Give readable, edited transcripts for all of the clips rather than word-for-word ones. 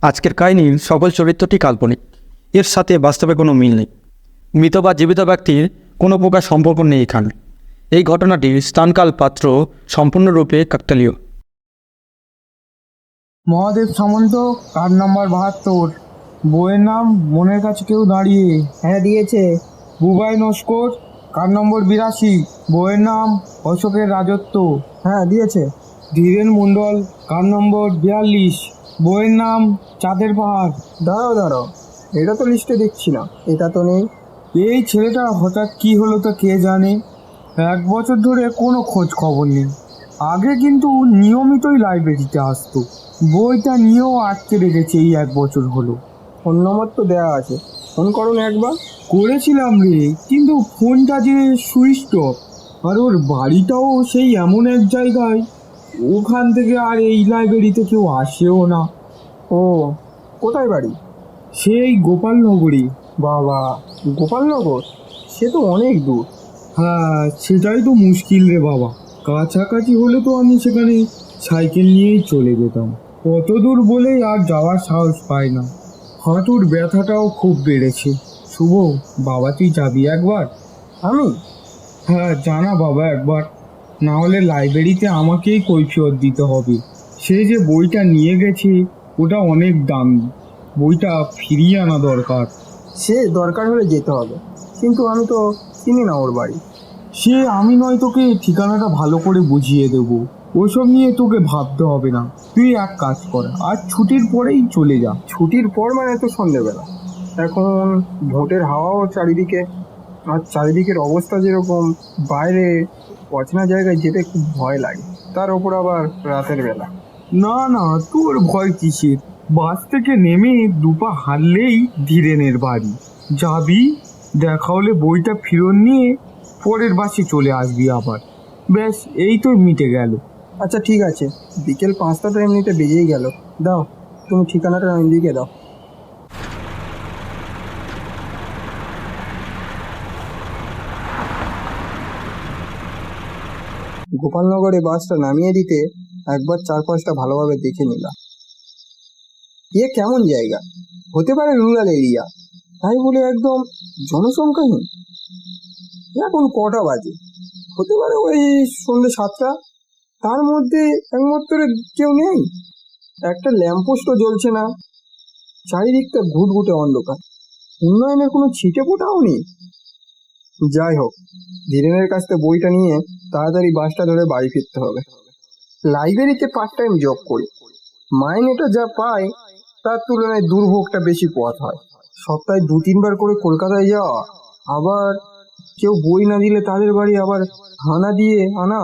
আজকের কাহিনীর সকল চরিত্রটি কাল্পনিক, এর সাথে বাস্তবে কোনো মিল নেই। মৃত বা জীবিত ব্যক্তির কোনো প্রকার সম্পর্ক নেই এখানে। এই ঘটনাটির স্থানকাল পাত্র সম্পূর্ণরূপে কাকতালীয়। মহাদেব সামন্ত, কার্ড নাম্বার 72। বইয়ের নাম মনের কাছে কেউ দাঁড়িয়ে। হ্যাঁ দিয়েছে। বুবাই নস্কর, কার্ড নম্বর 82। বইয়ের নাম অশোকের রাজত্ব। হ্যাঁ দিয়েছে। ধীরেন মণ্ডল, কার্ড নম্বর 42। বইয়ের নাম চাঁদের পাহাড়। দাঁড়াও, এটা তো লিস্টে দেখছি না। এটা তো নেই। এই ছেলেটা হঠাৎ কি হলো তা কে জানে। 1 বছর ধরে কোনো খোঁজ খবর নেই। আগে কিন্তু নিয়মিতই লাইব্রেরিতে আসতো। বইটা নিয়েও আটকে রেখেছে এই 1 বছর হলো। ফোন নম্বর তো দেওয়া আছে, ফোন করুন একবার। করেছিলাম রে, কিন্তু ফোনটা যে সুইচ অফ। আর ওর বাড়িটাও সেই এমন এক জায়গায়, ওখান থেকে আর এই লাইব্রেরিতে কেউ আসেও না। ও, কোথায় বাড়ি? সেই গোপালনগরী। বাবা, গোপালনগর? সে তো অনেক দূর। হ্যাঁ, সেটাই তো মুশকিল রে বাবা। কাছাকাছি হলে তো আমি সেখানে সাইকেল নিয়েই চলে যেতাম। কত দূর বলেই আর যাওয়ার সাহস পাই না। হাঁটুর ব্যথাটাও খুব বেড়েছে। শুভ, বাবা তুই যাবি একবার? আমি? হ্যাঁ জানা বাবা একবার, না হলে লাইব্রেরিতে আমাকেই কৈফিয়ত দিতে হবে। সে যে বইটা নিয়ে গেছে ওটা অনেক দামি, বইটা ফিরিয়ে আনা দরকার। সে দরকার হলে যেতে হবে, কিন্তু আমি তো চিনি না ওর বাড়ি। সে আমি নয়, তোকে ঠিকানাটা ভালো করে বুঝিয়ে দেবো। ওসব নিয়ে তোকে ভাবতে হবে না। তুই এক কাজ কর, আর ছুটির পরেই চলে যা। ছুটির পর মানে তো সন্ধেবেলা। এখন ভোটের হাওয়াও চারিদিকে, আর চারিদিকের অবস্থা যেরকম, বাইরে অচেনা জায়গায় যেতে খুব ভয় লাগে, তার ওপর আবার রাতের বেলা। না না, তোর ভয় কিসের? বাস থেকে নেমে দুপা হারলেই ধীরেনের বাড়ি। যাবি, দেখা হলে বইটা ফেরত নিয়ে পরের বাসে চলে আসবি আবার। ব্যাস, এই তো মিটে গেল। আচ্ছা ঠিক আছে, বিকেল 5টা তো এমনিতে বেজেই গেল। দাও, তুমি ঠিকানাটা লিখে দাও। গোপালনগরে বাসটা নামিয়ে দিতে একবার চারপাশটা ভালোভাবে দেখে নিলাম। এ কেমন জায়গা? হতে পারে রুরাল এরিয়া, তাই বলে একদম জনসংখ্যাহীন। এখন কটা বাজে? হতে পারে ওই সন্ধ্যে 7টা। তার মধ্যে একমাত্র কেউ নেই, একটা ল্যাম্পপোস্টও জ্বলছে না। চারিদিকটা ঘুটঘুটে অন্ধকার, উন্নয়নের কোনো ছিটে ফোটাও নেই। যাই হোক, ধীরেনের কাছ থেকে বইটা নিয়ে তাড়াতাড়ি বাসটা ধরে বাড়ি ফিরতে হবে। লাইব্রেরিতে পার্ট টাইম জব করি, মাইনেটা যা পাই তার তুলনায় দুর্ভোগটা বেশি পোহাতে হয়। সপ্তাহে 2-3 বার করে কলকাতায় যাওয়া, আবার কেউ বই না দিলে তাদের বাড়ি আবার হানা দিয়ে আনা,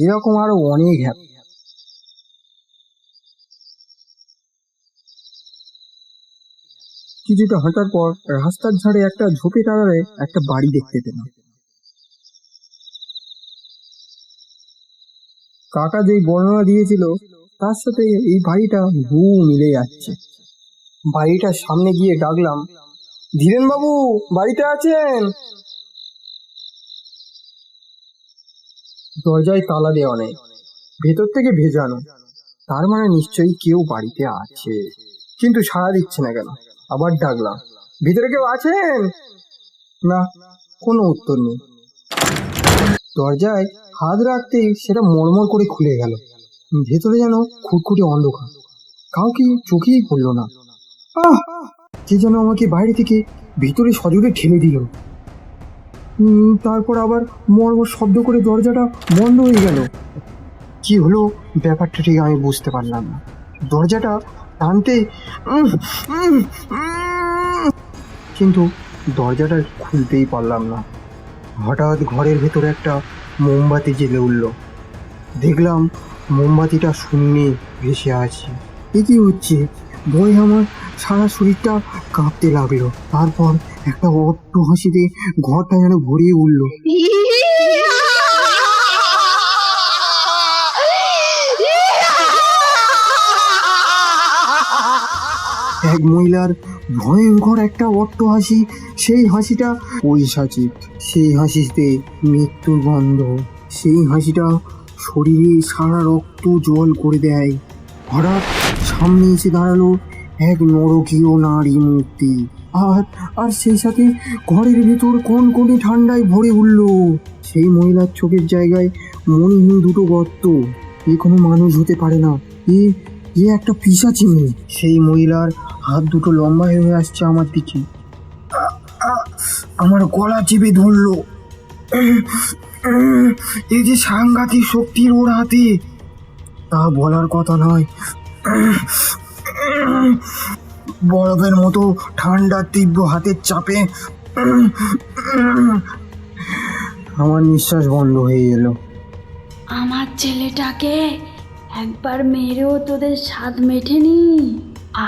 এরকম আরো অনেক হ্যাপ। কিছুটা হাঁটার পর রাস্তার ধারে একটা ঝোপের আড়ালে একটা বাড়ি দেখতে পেলাম। কাকা যেই বর্ণনা দিয়েছিল তার সাথে এই বাড়িটা হুবহু মিলে যাচ্ছে। বাড়িটার সামনে গিয়ে ডাকলাম, ধীরেন বাবু বাড়িতে আছেন? দরজায় তালা দেওয়া নেই, ভেতর থেকে ভেজানো, তার মানে নিশ্চয়ই কেউ বাড়িতে আছে, কিন্তু সাড়া দিচ্ছে না কেন? আবার ডাকলাম, ভিতরে কেউ আছেন? না, কোনো উত্তর নেই। দরজায় হাত রাখতেই সেটা মড়মড় করে খুলে গেল। ভেতরে যেন খুটখুটে অন্ধকার, কাউকে চোখেই পড়লো না। আহ! কে যেন আমাকে বাইরে থেকে ভিতরে সজোরে ঠেলে দিল। তারপর আবার মড়মড় শব্দ করে দরজাটা বন্ধ হয়ে গেল। কি হলো ব্যাপারটা ঠিক আমি বুঝতে পারলাম না। দরজাটা টানতে কিন্তু দরজাটা খুলতেই পারলাম না। হঠাৎ ঘরের ভেতরে একটা মোমবাতি জ্বেলে উঠল। দেখলাম মোমবাতিটা শূন্যে ভেসে আছে। এ কি হচ্ছে? ভয়ে আমার সারা শরীরটা কাঁপতে লাগলো। তারপর একটা অট্ট হাসিতে ঘরটা যেন ভরিয়ে উঠল। এক মহিলার ভয়ঙ্কর একটা অট্ট হাসি, সেই হাসিটা পৈশাচিক, সেই হাসিতে মৃত্যুর গন্ধ, সেই হাসিটা শরীরে সারা রক্ত জল করে দেয়। হঠাৎ সামনে এসে দাঁড়ালো এক নরকীয় নারী মূর্তি। আর আর সেই সাথে ঘরের ভেতর কনকনে ঠান্ডায় ভরে উঠল। সেই মহিলার চোখের জায়গায় মণিহীন দুটো গর্ত। এ কোনো মানুষ হতে পারে না, এ এ একটা পিশাচী মেয়ে। সেই মহিলার হাত দুটো লম্বা হয়ে আসছে আমার দিকে। আমার গলা চেপে ধরলো। এই যে সাংঘাতিক শক্তির ওর হাতে, তা বলার কথা নয়। বরফের মতো ঠান্ডা তীব্র হাতের চাপে আমার নিঃশ্বাস বন্ধ হয়ে গেল। আমার ছেলেটাকে একবার মেরেও তোদের স্বাদ মেটেনি,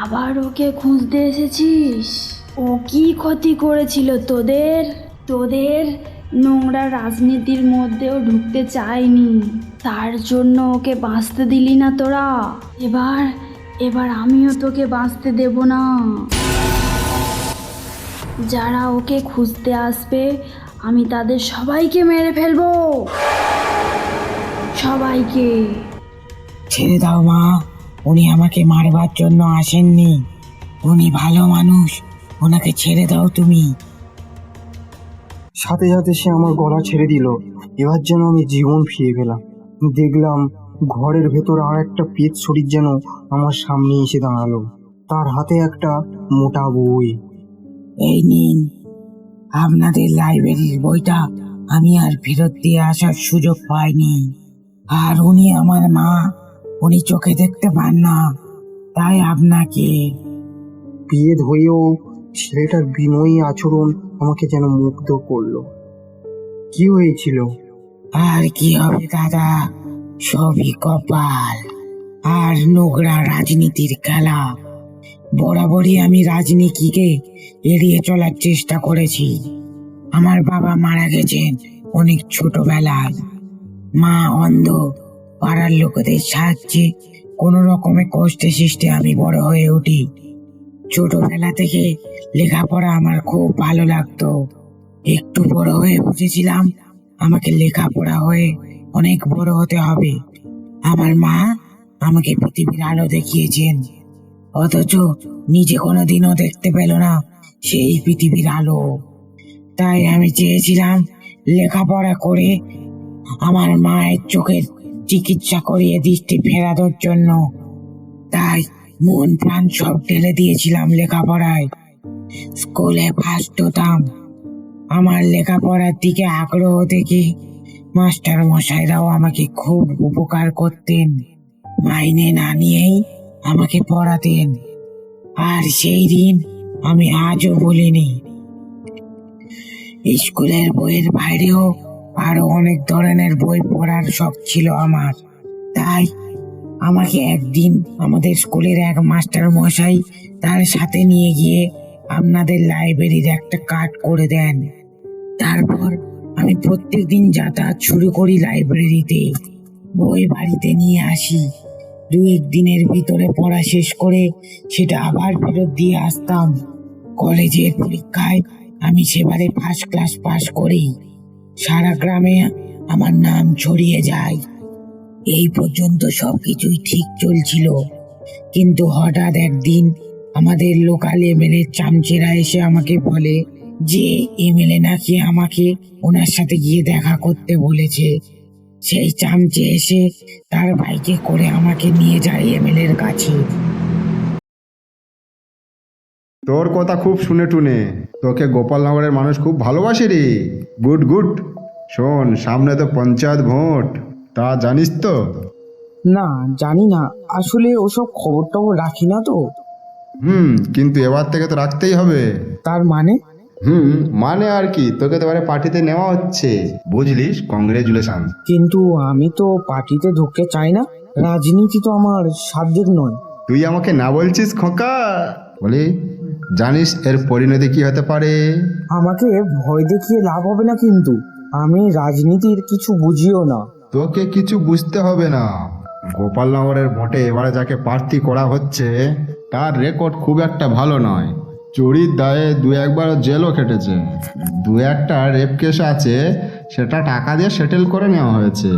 আবার ওকে খুঁজতে এসেছিস? ও কি ক্ষতি করেছিল তোদের? তোদের নোংরা রাজনীতির মধ্যেও ঢুকতে চায়নি, তার জন্য ওকে বাঁচতে দিলি না তোরা। এবার আমিও তোকে বাঁচতে দেব না। যারা ওকে খুঁজতে আসবে আমি তাদের সবাইকে মেরে ফেলবো, সবাইকে। ছেড়ে দাও মা, উনি আমাকে মারবার জন্য আসেননি, উনি ভালো মানুষ, ওনাকে ছেড়ে দাও তুমি। সাথে সাথে সে আমার গলা ছেড়ে দিল। এবার যেন আমি জীবন ফিরে পেলাম। দেখলাম ঘরের ভেতর আর একটা পেট শরীর যেন আমার সামনে এসে দাঁড়ালো। তার হাতে একটা মোটা বই। এই নিন আপনাদের লাইব্রেরির বইটা, আমি আর ফেরত দিয়ে আসার সুযোগ পাইনি। আর উনি আমার মা, উনি চোখে দেখতে পান না, তাই আপনাকে। বিয়ে হয়েও ছেলেটার বিনয়ী আচরণ আমাকে যেন মুগ্ধ করলো। কি হয়েছিল? আর কি হবে দাদা, সবই কপাল আর নোংরা রাজনীতির খেলা। বরাবরই আমি রাজনীতিকে এড়িয়ে চলার চেষ্টা করেছি। আমার বাবা মারা গেছেন অনেক ছোটবেলায়, মা অন্ধ। পাড়ার লোকেদের সাহায্যে কোনো রকমে কষ্টে সৃষ্টে আমি বড় হয়ে উঠি। ছোটবেলা থেকে লেখাপড়া আমার খুব ভালো লাগতো। একটু বড় হয়ে বুঝেছিলাম আমাকে লেখাপড়া হয়ে অনেক বড় হতে হবে। আমার মা আমাকে পৃথিবীর আলো দেখিয়েছেন, অথচ নিজে কোনোদিনও দেখতে পেল না সেই পৃথিবীর আলো। তাই আমি চেয়েছিলাম লেখাপড়া করে আমার মায়ের চোখের চিকিৎসা করিয়ে দৃষ্টি ফেরানোর জন্য। তাই মন প্রাণ সব ঢেলে দিয়েছিলাম লেখাপড়ায়। স্কুলে ফার্স্ট হতাম। আমার লেখাপড়ার দিকে আগ্রহ দেখে মাস্টার মশাইরাও আমাকে খুব উপকার করতেন, মাইনে না নিয়েই আমাকে পড়াতেন। আর সেই দিন আমি আজও ভুলিনি। স্কুলের বইয়ের বাইরেও আরো অনেক ধরনের বই পড়ার শখ ছিল আমার। তাই আমাকে একদিন আমাদের স্কুলের এক মাস্টার মশাই তার সাথে নিয়ে গিয়ে আপনাদের লাইব্রেরির একটা কার্ড করে দেন। তারপর আমি প্রত্যেকদিন যাতায়াত শুরু করি লাইব্রেরিতে, বই বাড়িতে নিয়ে আসি। 2-1 দিনের ভিতরে পড়া শেষ করে সেটা আবার ফেরত দিয়ে আসতাম। কলেজের পরীক্ষায় আমি সেবারে ফার্স্ট ক্লাস পাস করি। সারা গ্রামে আমার নাম ছড়িয়ে যায়। এই পর্যন্ত সবকিছুই ঠিক চলছিল, কিন্তু হঠাৎ একদিন আমাদের লোকাল এমএলএ চামচেরা এসে আমাকে বলে যে এমএলএ নাকি আমাকে ওনার সাথে গিয়ে দেখা করতে বলেছে। সেই চামচে এসে তার বাইকে করে আমাকে নিয়ে যায় এমএলএর কাছে। তোর কথা খুব শুনে টুনে তোকে গোপালনগরের মানুষ খুব ভালোবাসে রে। Good good. শোন, সামনে তো পঞ্চায়েত ভোট, তা জানিস তো? না, জানি না, আসলে ওসব খবর টবর রাখি না তো। কিন্তু এবার থেকে তো রাখতেই হবে। তার মানে? মানে আর কি, তোকে তো এবারে পার্টিতে নেওয়া হচ্ছে, বুঝলিস? কংগ্রেচুলেশন। কিন্তু আমি তো পার্টিতে ঢুকতে চাই না, রাজনীতি তো আমার সাবজেক্ট নয়। তুই আমাকে না বলছিস খোকা? বলি, জানিস এর পরিণতি কি হতে পারে? আমাকে ভয় দেখিয়ে লাভ হবে না, কিন্তু আমি রাজনীতির কিছু বুঝিও না। তোকে কিছু বুঝতে হবে না। গোপালনগরের ভোটে এবারে যাকে প্রার্থী করা হচ্ছে তার রেকর্ড খুব একটা ভালো নয়। চুরির দায়ে 2-1বার জেলও খেটেছে। 2-1টা রেপ কেস আছে, সেটা টাকা দিয়ে সেটেল করে নেওয়া হয়েছে।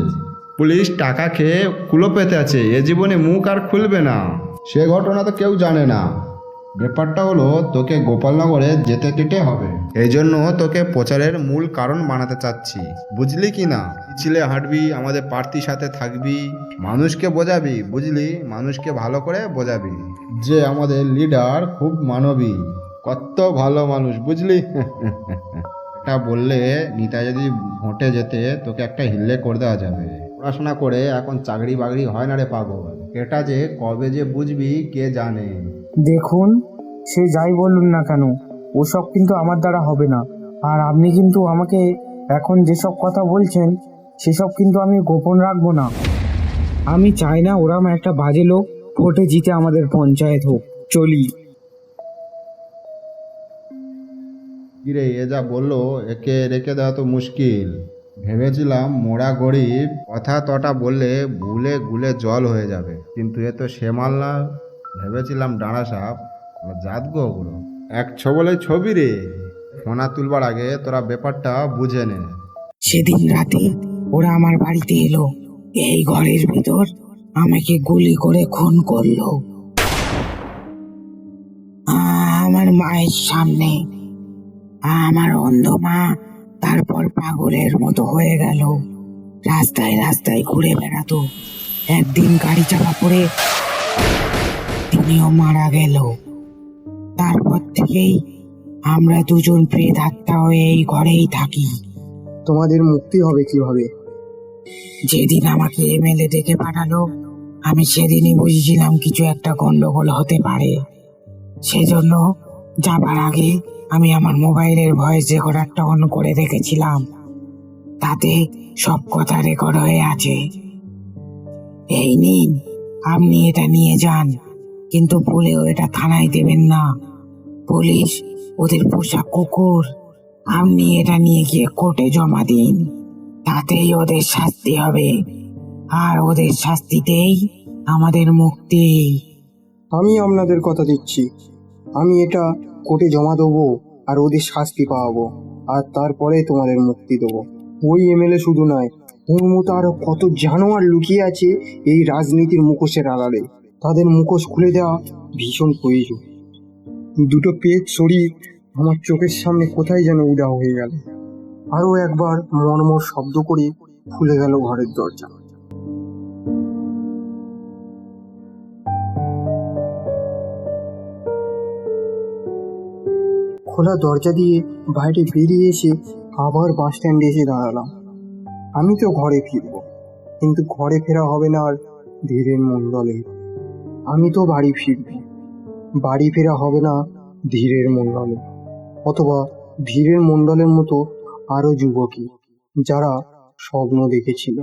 পুলিশ টাকা খেয়ে কুলো পেতে আছে, এ জীবনে মুখ আর খুলবে না। সে ঘটনা তো কেউ জানে না। ব্যাপারটা হলো তোকে গোপালনগরে যেতে কেটে হবে, এই জন্য তোকে প্রচারের মূল কারণ বানাতে চাচ্ছি, বুঝলি কি না? ছিলে হাঁটবি, আমাদের প্রার্থীর সাথে থাকবি, মানুষকে বোঝাবি, বুঝলি, মানুষকে ভালো করে বোঝাবি যে আমাদের লিডার খুব মানবী, কত ভালো মানুষ, বুঝলি? এটা বললে নিতা যদি ভোটে যেতে তোকে একটা হিল্লে করে দেওয়া যাবে। পড়াশোনা করে এখন চাকরি বাকরি হয় না রে পাগল, এটা যে কবে যে বুঝবি কে জানে। দেখুন, সে যাই বলুন না কেন, ওসব কিন্তু আমার দ্বারা হবে না। আর আপনি কিন্তু আমাকে এখন যেসব কথা বলছেন সেসব কিন্তু আমি গোপন রাখবো না। আমি চাই না ওরম একটা বাজে লোক ভোটে জিতে আমাদের পঞ্চায়েত হোক। চলি। কিরে, এ যা বললো, একে রেখে দেওয়া তো মুশকিল। ভেবেছিলাম মোড়া গরিব, কথা তটা বললে ভুলে গুলে জল হয়ে যাবে, কিন্তু এ তো সে মাল না। ভেবেছিলাম ডাঁড়া সাপ, জাত গো ওগুলো। এক ছবলে ছবি রে। ফোনা তুলবার আগে তোরা ব্যাপারটা বুঝে নে। সেদিন রাতে ওরা আমার বাড়িতে এলো, এই ঘরের ভিতর আমাকে গুলি করে খুন করলো আমার মায়ের সামনে। আমার অন্ধ মা তারপর পাগলের মতো হয়ে গেল, রাস্তায় রাস্তায় ঘুরে বেড়াতো। একদিন গাড়ি চাপা পড়ে তিনিও মারা গেল। তারপর থেকেই আমরা দুজন প্রেত আত্মা হয়ে এই ঘরেই থাকি। তোমাদের মুক্তি হবে কিভাবে? যেদিন আমাকে এমএলএ ডেকে পাঠালো, আমি সেদিনই বুঝেছিলাম কিছু একটা গন্ডগোল হতে পারে। সেজন্য যাবার আগে আমি আমার মোবাইলের ভয়েস রেকর্ডারটা অন করে রেখেছিলাম, তাতে সব কথা রেকর্ড হয়ে আছে। এই নিন, আপনি এটা নিয়ে যান, কিন্তু ভুলেও এটা থানায় দেবেন না। পুলিশ ওদের পোষা কুকুর। আপনি এটা নিয়ে গিয়ে কোর্টে জমা দিন, তাতেই ওদের শাস্তি হবে, আর ওদের শাস্তিতেই আমাদের মুক্তি। আমি আপনাদের কথা দিচ্ছি, আমি এটা কোর্টে জমা দেবো আর ওদের শাস্তি পাওয়াবো, আর তারপরে তোমাদের মুক্তি দেবো। ওই এমএলএ শুধু নয়, ওর মতো আরো কত জানোয়ার লুকিয়ে আছে এই রাজনীতির মুখোশের আড়ালে। তাদের মুখোশ খুলে দেওয়া ভীষণ প্রয়োজন। দুটো পেট শরীর আমার চোখের সামনে কোথায় যেন উধাও হয়ে গেল। আরো একবার মর্মর শব্দ করে খুলে গেল ঘরের দরজা। খোলা দরজা দিয়ে বাইরে বেরিয়ে এসে আবার বাস স্ট্যান্ডে এসে দাঁড়ালাম। আমি তো ঘরে ফিরব, কিন্তু ঘরে ফেরা হবে না আর ধীরেন মণ্ডলে। আমি তো বাড়ি ফিরব, বাড়ি ফেরা হবে না ধীরের মণ্ডলে, অথবা ধীরের মণ্ডলের মতো আরো যুবকী যারা স্বপ্ন দেখেছিল।